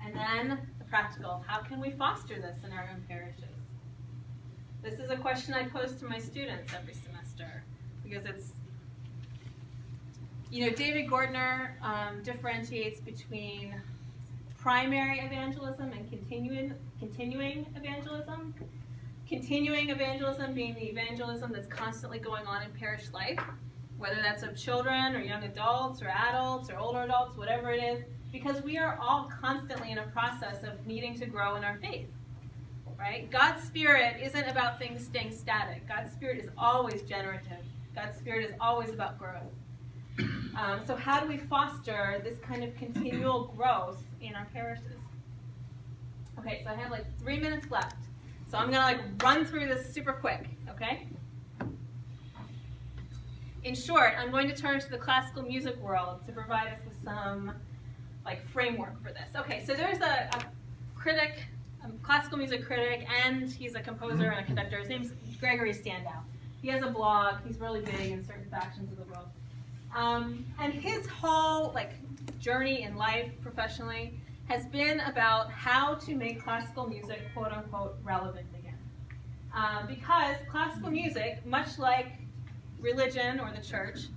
And then the practical. How can we foster this in our own parishes? This is a question I pose to my students every semester because it's, David Gordner differentiates between primary evangelism and continuing evangelism. Continuing evangelism being the evangelism that's constantly going on in parish life, whether that's of children or young adults or adults or older adults, whatever it is, because we are all constantly in a process of needing to grow in our faith, right? God's Spirit isn't about things staying static. God's Spirit is always generative. God's Spirit is always about growth. So how do we foster this kind of continual growth in our parishes? Okay, so I have like 3 minutes left. So I'm going to run through this super quick, okay? In short, I'm going to turn to the classical music world to provide us with some framework for this. Okay, so there's a critic, a classical music critic, and he's a composer and a conductor. His name's Gregory Standout. He has a blog. He's really big in certain factions of the world. And his whole journey in life professionally has been about how to make classical music quote unquote relevant again. Because classical music, much like religion or the church,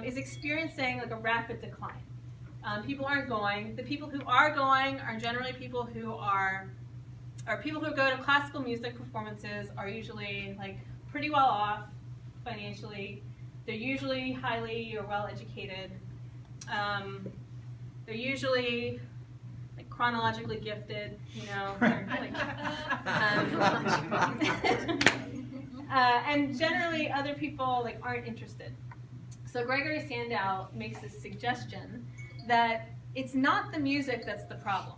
is experiencing a rapid decline. People aren't going. The people who are going are generally people who people who go to classical music performances are usually pretty well off financially. They're usually highly or well educated. They're usually chronologically gifted, and generally other people aren't interested. So Gregory Standout makes this suggestion that it's not the music that's the problem.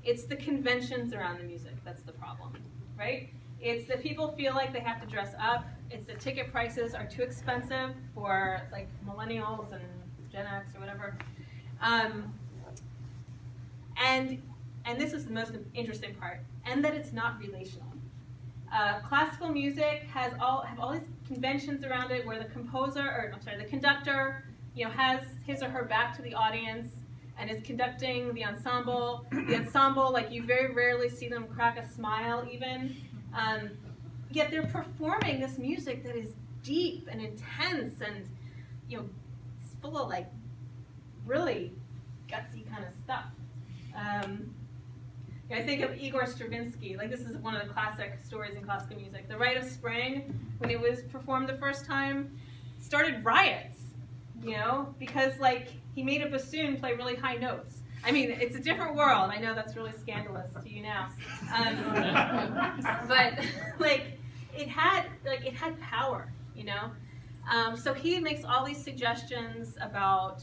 It's the conventions around the music that's the problem, right? It's that people feel like they have to dress up. It's that ticket prices are too expensive for millennials and Gen X or whatever. And this is the most interesting part, and that it's not relational. Classical music have all these conventions around it where the conductor, has his or her back to the audience and is conducting the ensemble. The ensemble, you very rarely see them crack a smile even. Yet they're performing this music that is deep and intense and, it's full of really gutsy kind of stuff. I think of Igor Stravinsky. This is one of the classic stories in classical music. The Rite of Spring, when it was performed the first time, started riots, because he made a bassoon play really high notes. I mean, it's a different world. I know that's really scandalous to you now, but it had power, So he makes all these suggestions about,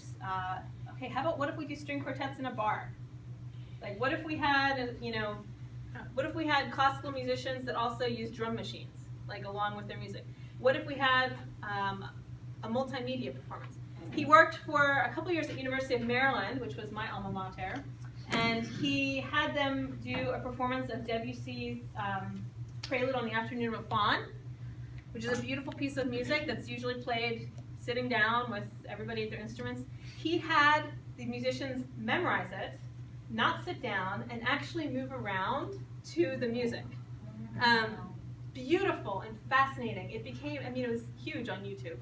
okay, what if we do string quartets in a bar? What if we had, what if we had classical musicians that also use drum machines, along with their music? What if we had a multimedia performance? He worked for a couple years at University of Maryland, which was my alma mater, and he had them do a performance of Debussy's Prelude on the Afternoon of a Faun, which is a beautiful piece of music that's usually played sitting down with everybody at their instruments. He had the musicians memorize it, not sit down, and actually move around to the music. Beautiful and fascinating. It became, it was huge on YouTube.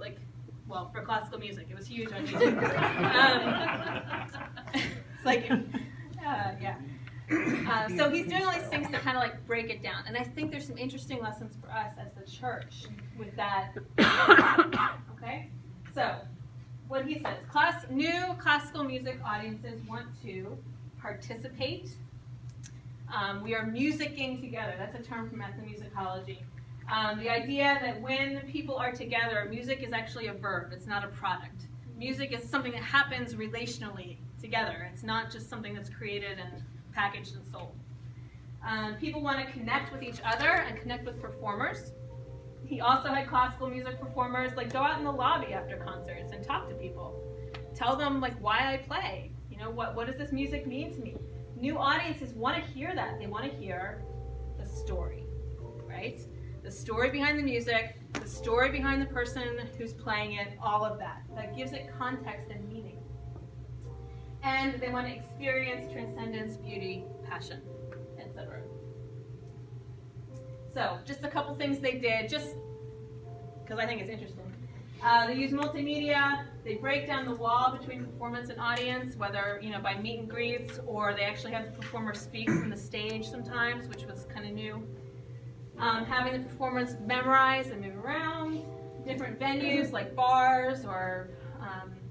For classical music, it was huge on YouTube. So he's doing all these things to kind of break it down. And I think there's some interesting lessons for us as the church with that. Okay? So, what he says, new classical music audiences want to participate. We are musicking together. That's a term from ethnomusicology. The idea that when people are together, music is actually a verb. It's not a product. Music is something that happens relationally together. It's not just something that's created and packaged and sold. People want to connect with each other and connect with performers. He also had classical music performers go out in the lobby after concerts and talk to people. Tell them why I play. What does this music mean to me? New audiences want to hear that. They want to hear the story, right? The story behind the music, the story behind the person who's playing it, all of that. That gives it context and meaning. And they want to experience transcendence, beauty, passion, etc. So, just a couple things they did, just because I think it's interesting. They use multimedia. They break down the wall between performance and audience, whether by meet and greets, or they actually have the performer speak from the stage sometimes, which was kind of new. Having the performers memorize and move around different venues like bars or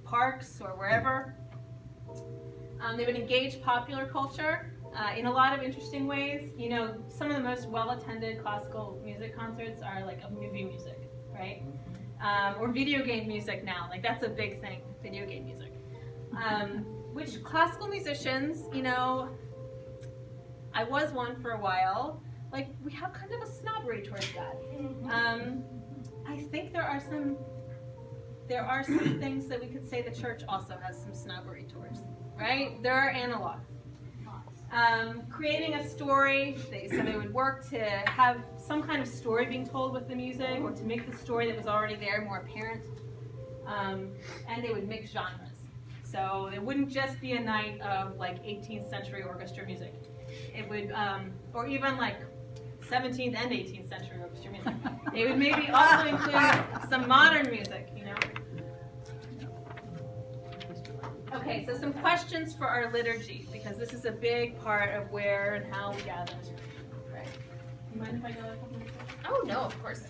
parks or wherever. They would engage popular culture in a lot of interesting ways. Some of the most well-attended classical music concerts are like movie music, right? Or video game music now. Like, that's a big thing, video game music. Which classical musicians, I was one for a while. Like, we have kind of a snobbery towards that. I think there are some things that we could say the church also has some snobbery towards, right? There are analogs. Creating a story, so they would work to have some kind of story being told with the music, or to make the story that was already there more apparent. And they would mix genres. So it wouldn't just be a night of like 18th century orchestra music. It would, or even like 17th and 18th century orchestra music. They would maybe also include some modern music, Okay, so some questions for our liturgy, because this is a big part of where and how we gather. Right. You mind if I go a couple minutes? Oh, no, of course.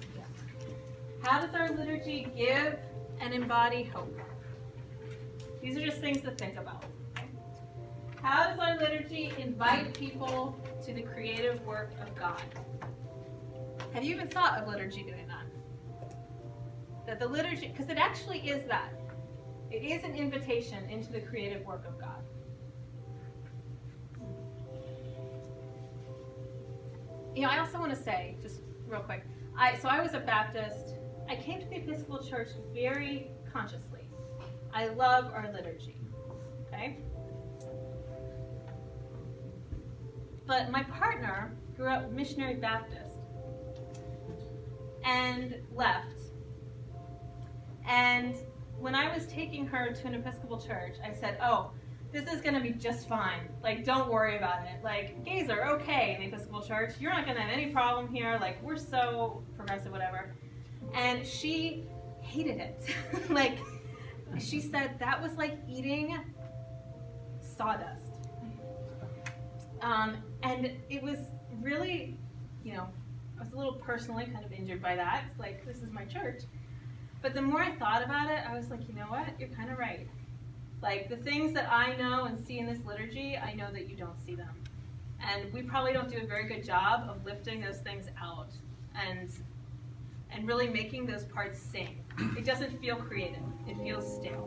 How does our liturgy give and embody hope? These are just things to think about. How does our liturgy invite people to the creative work of God? Have you even thought of liturgy doing that? That the liturgy, because it actually is that. It is an invitation into the creative work of God. I also want to say, just real quick, so I was a Baptist. I came to the Episcopal Church very consciously. I love our liturgy, okay? But my partner grew up missionary Baptist and left. And when I was taking her to an Episcopal church, I said, oh, this is going to be just fine. Like, don't worry about it. Like, gays are okay in the Episcopal church. You're not going to have any problem here. Like, we're so progressive, whatever. And she hated it. Like, she said that was like eating sawdust. And it was really, I was a little personally kind of injured by that. It's like, this is my church. But the more I thought about it, I was like, you know what? You're kind of right. Like, the things that I know and see in this liturgy, I know that you don't see them. And we probably don't do a very good job of lifting those things out and really making those parts sing. It doesn't feel creative. It feels stale.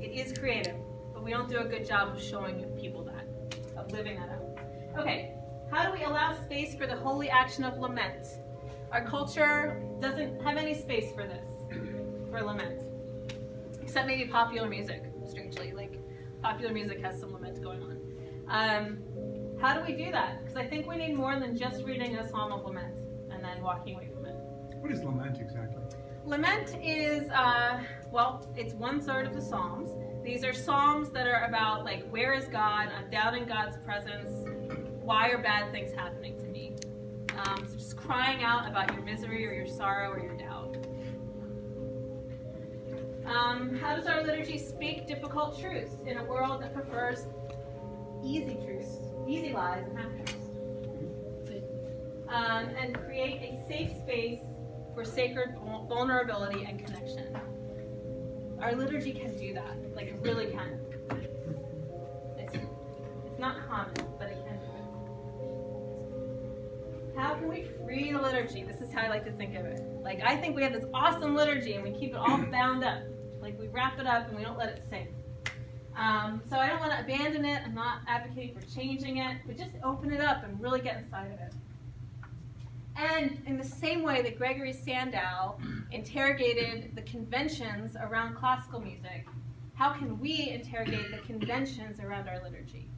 It is creative, but we don't do a good job of showing people that, of living that out. Okay, how do we allow space for the holy action of lament? Our culture doesn't have any space for this. For lament, except maybe popular music, strangely. Like, popular music has some lament going on. How do we do that? Because I think we need more than just reading a psalm of lament and then walking away from it. What is lament exactly? Lament is, it's 1/3 of the Psalms. These are psalms that are about, like, where is God? I'm doubting God's presence. Why are bad things happening to me? So just crying out about your misery or your sorrow or your doubt. How does our liturgy speak difficult truths in a world that prefers easy truths, easy lies, and half truths? And create a safe space for sacred vulnerability and connection. Our liturgy can do that. Like, it really can. It's not common, but it can do it. How can we free the liturgy? This is how I like to think of it. Like, I think we have this awesome liturgy and we keep it all bound up. Like, we wrap it up and we don't let it sing. So I don't want to abandon it. I'm not advocating for changing it, but just open it up and really get inside of it. And in the same way that Gregory Sandow interrogated the conventions around classical music, how can we interrogate the conventions around our liturgy?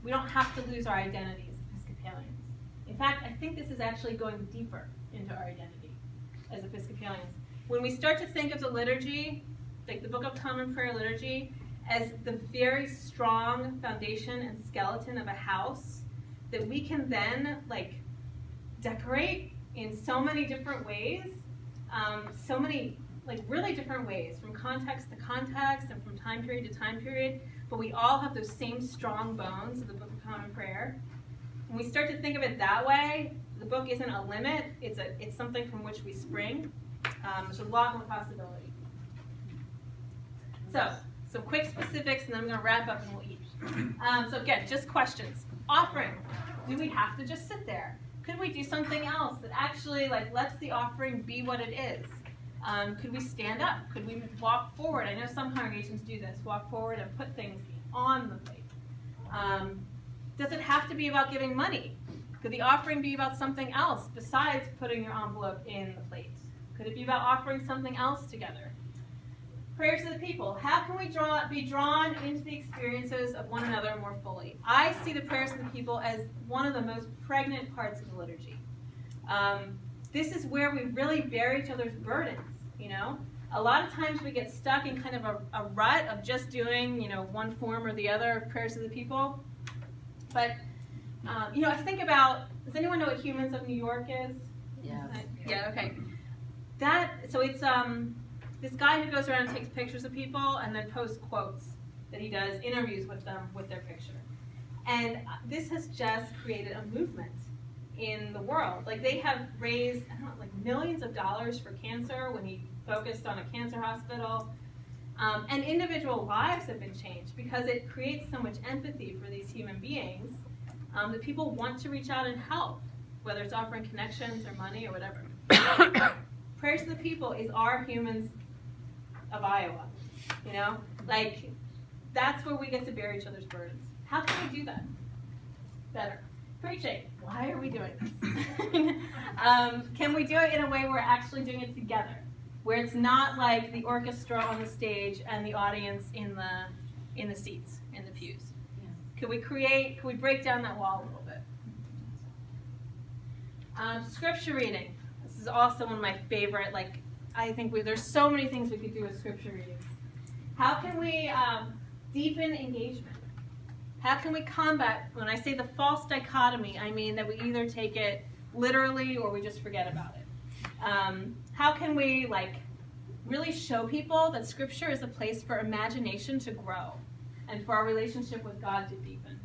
We don't have to lose our identity as Episcopalians. In fact, I think this is actually going deeper into our identity as Episcopalians. When we start to think of the liturgy, like the Book of Common Prayer liturgy, as the very strong foundation and skeleton of a house that we can then like decorate in so many different ways, so many like really different ways, from context to context and from time period to time period, but we all have those same strong bones of the Book of Common Prayer. When we start to think of it that way, the book isn't a limit, it's something from which we spring. There's a lot more possibility. So, some quick specifics, and then I'm going to wrap up and we'll eat. So again, just questions. Offering. Do we have to just sit there? Could we do something else that actually like lets the offering be what it is? Could we stand up? Could we walk forward? I know some congregations do this, walk forward and put things on the plate. Does it have to be about giving money? Could the offering be about something else besides putting your envelope in the plate? Could it be about offering something else together? Prayers of the people. How can we be drawn into the experiences of one another more fully? I see the prayers of the people as one of the most pregnant parts of the liturgy. This is where we really bear each other's burdens, you know? A lot of times we get stuck in kind of a rut of just doing, you know, one form or the other of prayers of the people. But, you know, I think about, does anyone know what Humans of New York is? Yeah. Yeah, okay. So it's this guy who goes around and takes pictures of people and then posts quotes that he does, interviews with them with their picture. And this has just created a movement in the world. Like they have raised, I don't know, like millions of dollars for cancer when he focused on a cancer hospital. And individual lives have been changed because it creates so much empathy for these human beings that people want to reach out and help, whether it's offering connections or money or whatever. Prayers to the People is our Humans of Iowa, you know? Like, that's where we get to bear each other's burdens. How can we do that better? Preaching. Why are we doing this? Can we do it in a way where we're actually doing it together? Where it's not like the orchestra on the stage and the audience in the seats, in the pews. Yeah. Could we break down that wall a little bit? Scripture reading. This is also one of my favorite, like, I think there's so many things we could do with scripture readings. How can we deepen engagement? How can we combat, when I say the false dichotomy, I mean that we either take it literally or we just forget about it. How can we like really show people that Scripture is a place for imagination to grow and for our relationship with God to deepen?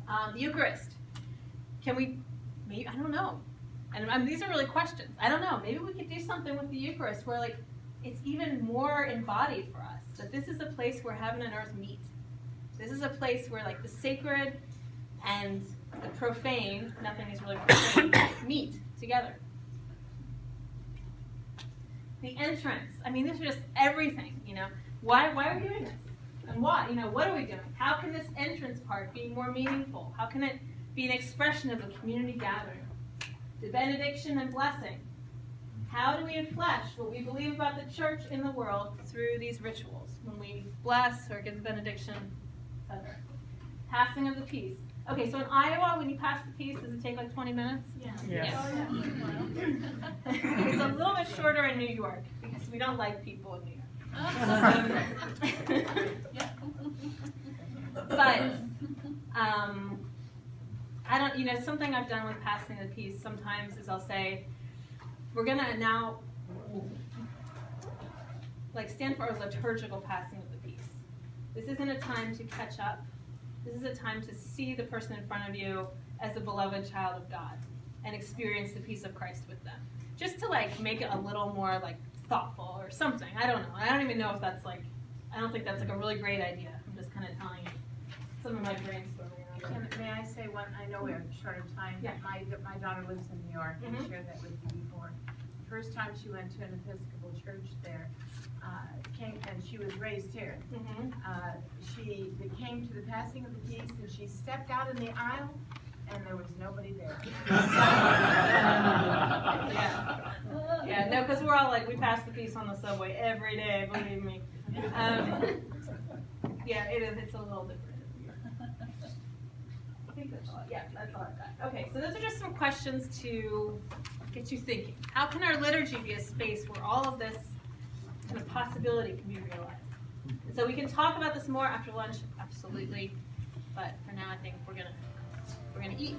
The Eucharist. Can we, maybe, I don't know. And these are really questions. I don't know. Maybe we could do something with the Eucharist where like it's even more embodied for us. That this is a place where heaven and earth meet. This is a place where like the sacred and the profane, nothing is really profane, meet together. The entrance. I mean, this is just everything, you know. Why are we doing this? And why? You know, what are we doing? How can this entrance part be more meaningful? How can it be an expression of a community gathering? The benediction and blessing. How do we enflesh what we believe about the church in the world through these rituals? When we bless or give the benediction, etc. Passing of the peace. Okay, so in Iowa, when you pass the peace, does it take like 20 minutes? Yeah. Yeah. It's a little bit shorter in New York because we don't like people in New York. But I don't, you know, something I've done with passing the peace sometimes is I'll say, we're gonna now like stand for a liturgical passing of the peace. This isn't a time to catch up. This is a time to see the person in front of you as a beloved child of God and experience the peace of Christ with them. Just to like make it a little more like thoughtful or something. I don't know. I don't even know if that's like, I don't think that's like a really great idea. I'm just kind of telling you some of my brainstorming. May I say one? I know we're short of time. Yeah. My daughter lives in New York, and Mhm. shared that with you before. The first time she went to an Episcopal church there, and she was raised here. Mhm. She came to the passing of the peace, and she stepped out in the aisle, and there was nobody there. Yeah, no, because we're all like, we pass the peace on the subway every day, believe me. Yeah, it is, it's a little different. I think that's Yeah, that's all I've got. Okay, so those are just some questions to get you thinking. How can our liturgy be a space where all of this kind of possibility can be realized? And so we can talk about this more after lunch, absolutely. But for now, I think we're gonna eat.